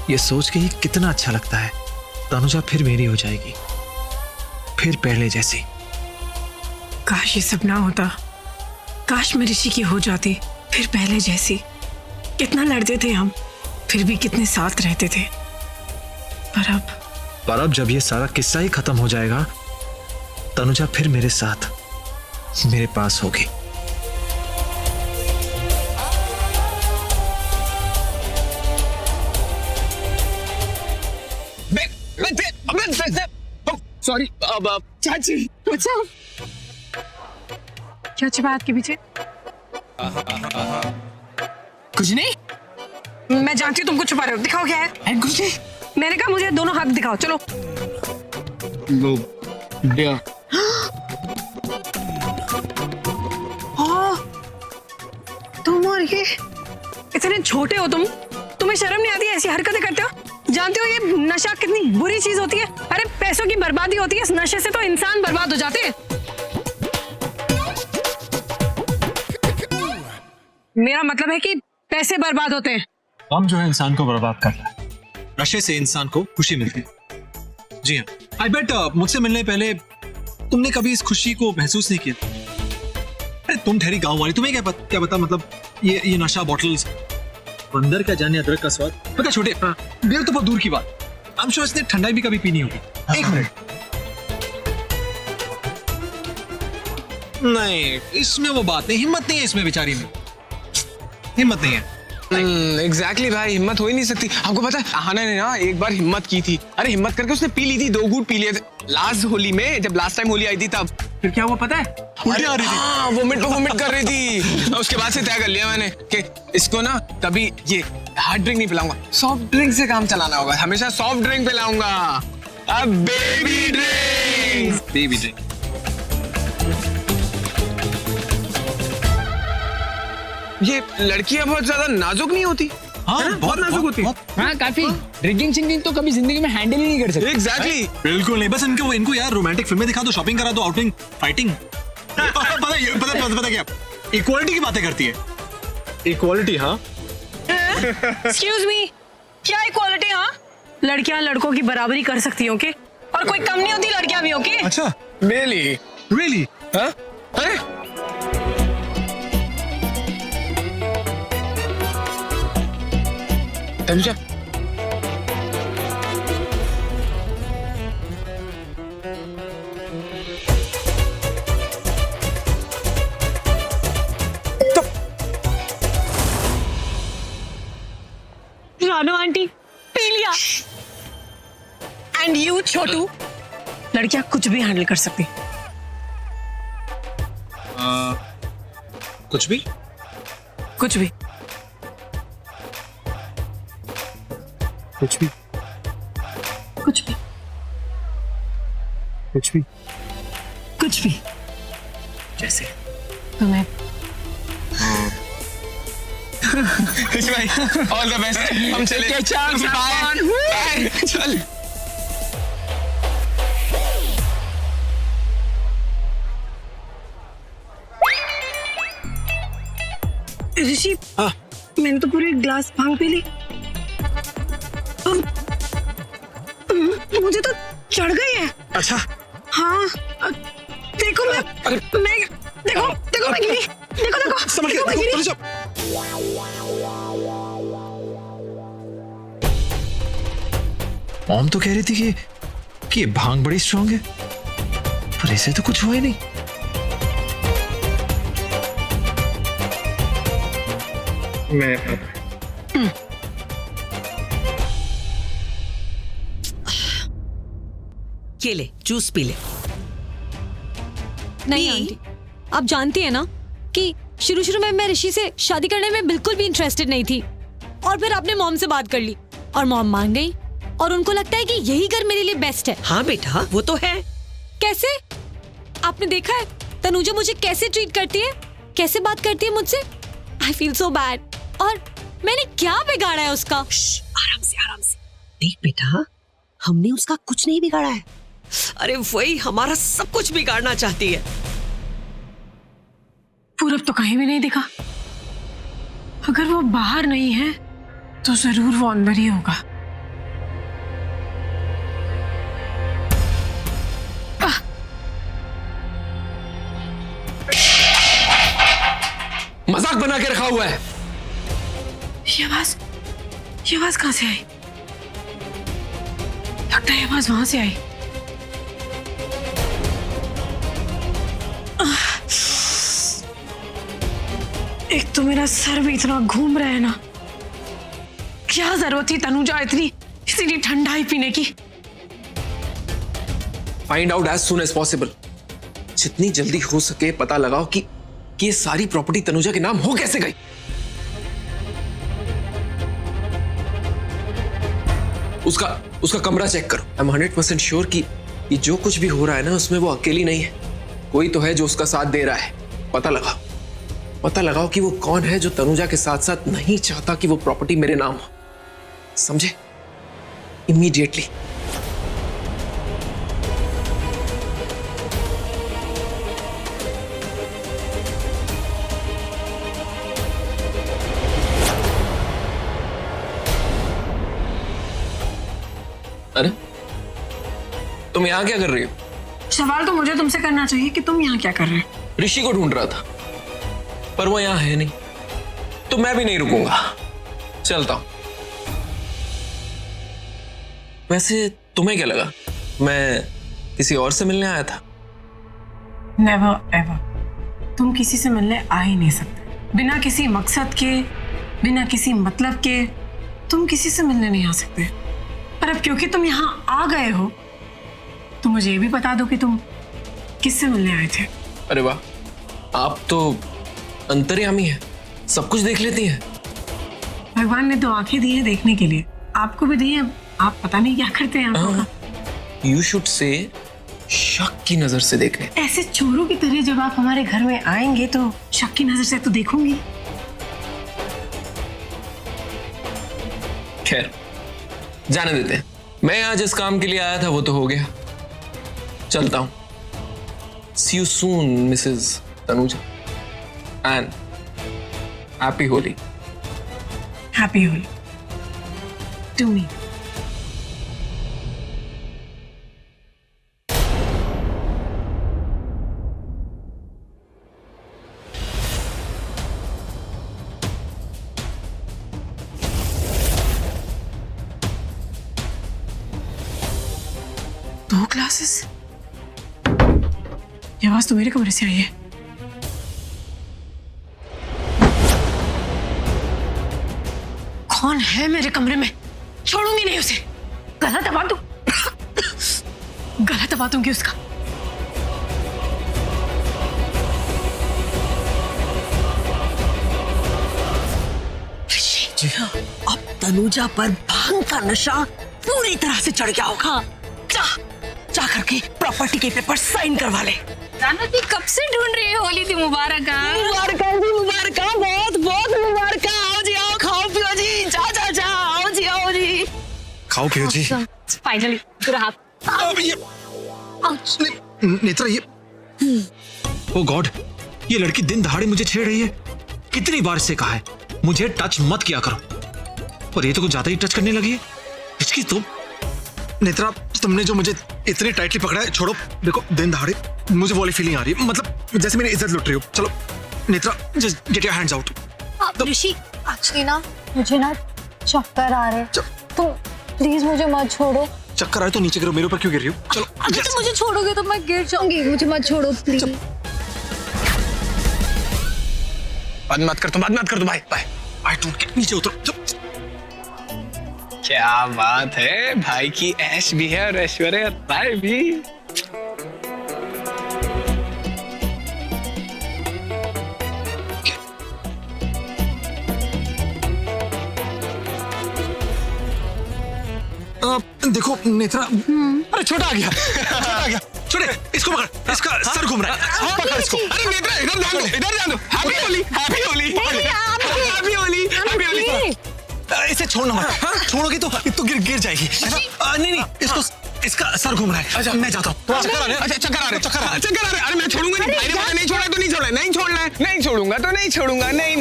ये सोच के ही कितना अच्छा लगता है, तनुजा फिर मेरी हो जाएगी, फिर पहले जैसी। काश ये सब ना होता, काश मैं ऋषि की हो जाती फिर पहले जैसी। कितना लड़ते थे हम, फिर भी कितने साथ रहते थे। पर अब जब ये सारा किस्सा ही खत्म हो जाएगा, तनुजा फिर मेरे साथ, मेरे पास होगी। सॉरी चाची, बचाओ। क्या छिपा हाथ के पीछे? कुछ नहीं। मैं जानती हूँ तुम कुछ छुपा रहे हो, दिखाओ क्या है। कुछ नहीं। मैंने कहा मुझे दोनों हाथ दिखाओ, चलो। तुम और ये इतने छोटे हो, तुम्हें शर्म नहीं आती ऐसी हरकतें करते हो? जानते हो ये नशा कितनी बुरी चीज होती है? अरे पैसों की बर्बादी होती है, इस नशे से तो इंसान बर्बाद हो जाते हैं। मेरा मतलब है कि पैसे बर्बाद होते हैं। हम जो है इंसान को बर्बाद करता है, नशे से इंसान को खुशी मिलती है। जी हाँ, आई बेट मुझसे मिलने पहले तुमने कभी इस खुशी को महसूस नहीं किया। अरे तुम ठहरी गांव वाली, तुम्हें क्या पता मतलब ये नशा बॉटल्स, अंदर क्या जाने अदरक का स्वाद। पता छोटे, बियर तो बहुत दूर की बात, आई एम श्योर इसने ठंडाई भी कभी पीनी होगी। एक मिनट, नहीं इसमें वो बात नहीं, हिम्मत नहीं है इसमें, बेचारी में हिम्मत नहीं है। एग्जैक्टली भाई, हिम्मत हो ही नहीं सकती। आपको पता है आहाना ने ना एक बार हिम्मत की थी। अरे हिम्मत करके उसने पी ली थी, 2 घूंट पी लिए थे लास्ट होली में, जब लास्ट टाइम होली आई थी तब। फिर क्या हुआ पता है? उल्टी आ रही थी। हाँ, वोमिट कर रही थी। उसके बाद से तय कर लिया मैंने कि इसको ना कभी ये हार्ड ड्रिंक नहीं पिलाऊंगा, सॉफ्ट ड्रिंक से काम चलाना होगा। हमेशा सॉफ्ट ड्रिंक पिलाऊंगा, अब बेबी ड्रिंक। ये लड़कियां बहुत ज्यादा नाजुक नहीं होती? हाँ, बहुत नाजुक होती है। हाँ काफी। ड्रिंकिंग सिंकिंग तो कभी जिंदगी में हैंडल ही नहीं कर सकते। एग्जैक्टली। बिल्कुल नहीं, बस इनको यार रोमांटिक फिल्में दिखा दो, शॉपिंग करा दो, आउटिंग, फाइटिंग। पता क्या इक्वालिटी की बातें करती है। इक्वालिटी? हाँ एक्सक्यूज मी, क्या इक्वालिटी? हाँ, लड़कियां लड़कों की बराबरी कर सकती हैं, ओके? और कोई कम नहीं होती लड़कियां भी, ओके? अच्छा, रियली? हाँ? अरे तनुजा, रानो आंटी पी लिया। एंड यू छोटू, लड़कियां कुछ भी हैंडल कर सकती। कुछ भी? कुछ भी। कुछ भी? कुछ भी। कुछ भी? कुछ भी। जैसे तुम्हें भाई ऑल द बेस्ट। हम चले, चल। ऋषि, मैंने तो पूरी ग्लास भांग पी ली। मुझे तो चढ़ गई है। अच्छा। हाँ, देखो देखो मैं गिरी। देखो समझ गया, मैं गिरी। मॉम तो कह रही थी कि ये भांग बड़ी स्ट्रांग है, पर ऐसे तो कुछ हुआ ही नहीं। ये ले, जूस पी ले। नहीं आंटी, आप जानती है ना कि शुरू में मैं ऋषि से शादी करने में बिल्कुल भी इंटरेस्टेड नहीं थी, और फिर आपने मॉम से बात कर ली और मॉम मान गई, और उनको लगता है कि यही घर मेरे लिए बेस्ट है। हाँ बेटा, वो तो है। कैसे? आपने देखा है तनुजा मुझे कैसे ट्रीट करती है, कैसे बात करती है मुझसे। I feel so bad. और मैंने क्या बिगाड़ा है उसका? आराम से देख बेटा, हमने उसका कुछ नहीं बिगाड़ा है। अरे वही हमारा सब कुछ बिगाड़ना चाहती है। पूरब तो कहीं भी नहीं दिखा। अगर वो बाहर नहीं है तो जरूर वो अंदर ही होगा। मजाक बना के रखा हुआ है। ये आवाज कहां से आई? लगता है ये आवाज वहां से आई। एक तो मेरा सर भी इतना घूम रहा है ना, क्या जरूरत थी तनुजा इतनी ठंडाई पीने की? Find out as soon as possible. जितनी जल्दी हो सके पता लगाओ कि ये सारी प्रॉपर्टी तनुजा के नाम हो कैसे गई। उसका कमरा चेक करो। आई एम 100% श्योर कि ये जो कुछ भी हो रहा है ना उसमें वो अकेली नहीं है, कोई तो है जो उसका साथ दे रहा है। पता लगाओ कि वो कौन है जो तनुजा के साथ साथ नहीं चाहता कि वो प्रॉपर्टी मेरे नाम हो। समझे? इमीडिएटली। अरे तुम यहां क्या कर रही हो? सवाल तो मुझे तुमसे करना चाहिए कि तुम यहाँ क्या कर रहे हो? ऋषि को ढूंढ रहा था, पर वो यहां है नहीं, तो मैं भी नहीं रुकूंगा, चलता हूं। वैसे तुम्हें क्या लगा मैं किसी और से मिलने आया था? Never ever. तुम किसी से मिलने आ ही नहीं सकते। बिना किसी मकसद के, बिना किसी मतलब के तुम किसी से मिलने नहीं आ सकते। पर अब क्योंकि तुम यहाँ आ गए हो तो मुझे ये भी बता दो कि तुम किससे मिलने आए थे। अरे वाह, आप तो अंतर्यामी हैं, सब कुछ देख लेती हैं। भगवान ने तो आंखें दी है देखने के लिए, आपको भी दी है। आप पता नहीं क्या करते हैं आंखों का। यू शुड से शक की नजर से देखने। ऐसे चोरों की तरह जब आप हमारे घर में आएंगे तो शक की नजर से तो देखूंगी। खैर जाने देते हैं। मैं यहाँ जिस काम के लिए आया था वो तो हो गया, चलता हूं। See you soon Mrs Tanuja and happy Holi. Happy Holi to me. दो क्लासेस? ये आवाज तो मेरे कमरे से आई है। कौन है मेरे कमरे में? छोड़ूंगी नहीं उसे। गला दबा दूं गला दबा दूंगी उसका। अब तनुजा पर भांग का नशा पूरी तरह से चढ़ गया होगा। जा करके प्रॉपर्टी के पेपर साइन करवा ले। जानती कब से ढूंढ रही है होली दी मुबारक। मुबारक बहुत बहुत मुबारक। आओ जी, आओ, खाओ पियो जी। जा आओ जी। खाओ पियो जी। फाइनली अब ये नेत्रा, ये ओ गॉड, ये लड़की दिन दहाड़े मुझे छेड़ रही है। कितनी बार से कहा है मुझे टच मत किया करो, और ये तो कुछ ज्यादा ही टच करने लगी है। इसकी तो नेत्रा, तुमने जो मुझे इतनी टाइटली पकड़ा है, छोड़ो। देखो दिन दहाड़े मुझे वाली फीलिंग आ रही है, मतलब जैसे मेरी इज्जत लुट रही हो। चलो Netra, just get your hands out. Rishi actually ना मुझे ना चक्कर आ रहे, तो प्लीज मुझे मत छोड़ो। चक्कर आए तो नीचे गिरो, मेरे ऊपर क्यों गिर रही हो? चलो अगर तुम मुझे छोड़ोगे तो मैं गिर जाऊंगी, मुझे मत छोड़ो प्लीज। बात मत कर तू भाई। आई डोंट केयर, नीचे उतरो। क्या बात है, भाई की ऐश भी है और ऐश्वर्या राय भी। देखो नेत्रा, अरे छोटा आ गया। छोटे, इसको पकड़, इसका सर घूम रहा है। पकड़ इसको। अरे नेत्रा इधर ध्यान दो। हैप्पी होली। इसे छोड़ना मत। छोड़ोगे तो गिर जाएगी। नहीं, इसका सर घूम रहा है। अच्छा मैं जाता हूँ। चक्कर आ रहे। अरे मैं छोड़ूंगा नहीं। भाई ने बोला नहीं छोड़ा तो नहीं छोड़ना। नहीं छोड़ना है, नहीं छोड़ूंगा तो नहीं छोड़ूंगा। नहीं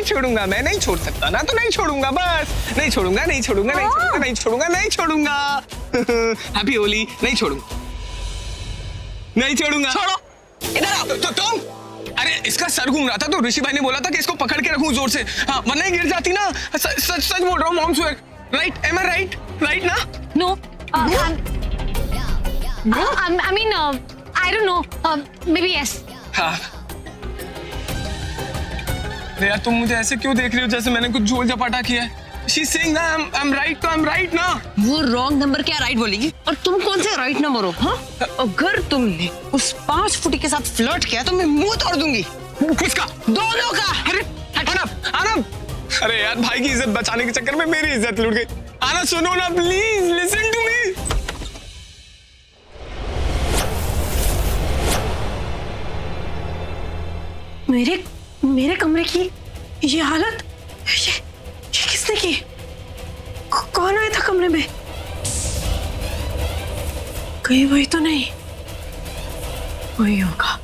छोड़ूंगा। मैं नहीं छोड़ सकता ना, तो नहीं छोड़ूंगा। बस नहीं छोड़ूंगा। हैप्पी होली। नहीं छोड़ूंगा। छोड़ो, इधर आओ। तो तुम अरे इसका सर घूम रहा था तो ऋषि भाई ने बोला था कि इसको पकड़ के रखूं जोर से, हाँ वरना ही गिर जाती ना। सच सच बोल रहा हूँ mom swear, right? Am I right? Right ना? No I mean I don't know, maybe yes. हाँ यार तुम मुझे ऐसे क्यों देख रही हो जैसे मैंने कुछ झोल झपाटा किया है? She's saying that I'm right, तो I'm right ना? वो रॉन्ग नंबर क्या राइट बोलेगी? और तुम कौन से राइट नंबर हो? हाँ? अगर तुमने उस 5 फुटी के साथ फ्लर्ट किया तो मैं मुंह तोड़ दूंगी। किसका? दोनों का। अरे आनंद, अरे यार भाई की इज्जत बचाने के चक्कर में मेरी इज्जत लूट गई। आनंद सुनो ना प्लीज, लिसन टू मी। मेरे कमरे की ये हालत, ये किसने की? कौन आया था कमरे में? कहीं वही तो नहीं? वही होगा।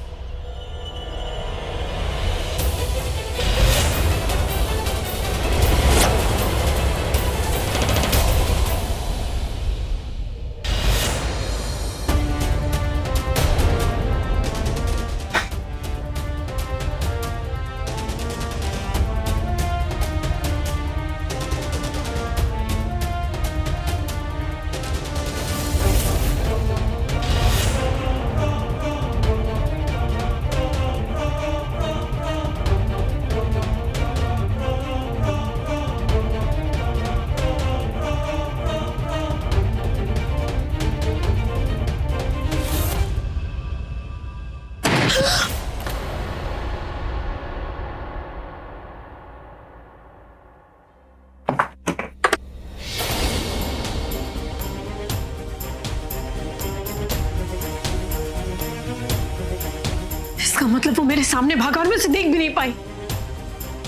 इसका मतलब वो मेरे सामने भागा और मैं उसे देख भी नहीं पाई।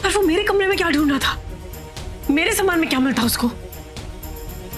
पर वो मेरे कमरे में क्या ढूंढ रहा था? मेरे सामान में क्या मिलता उसको?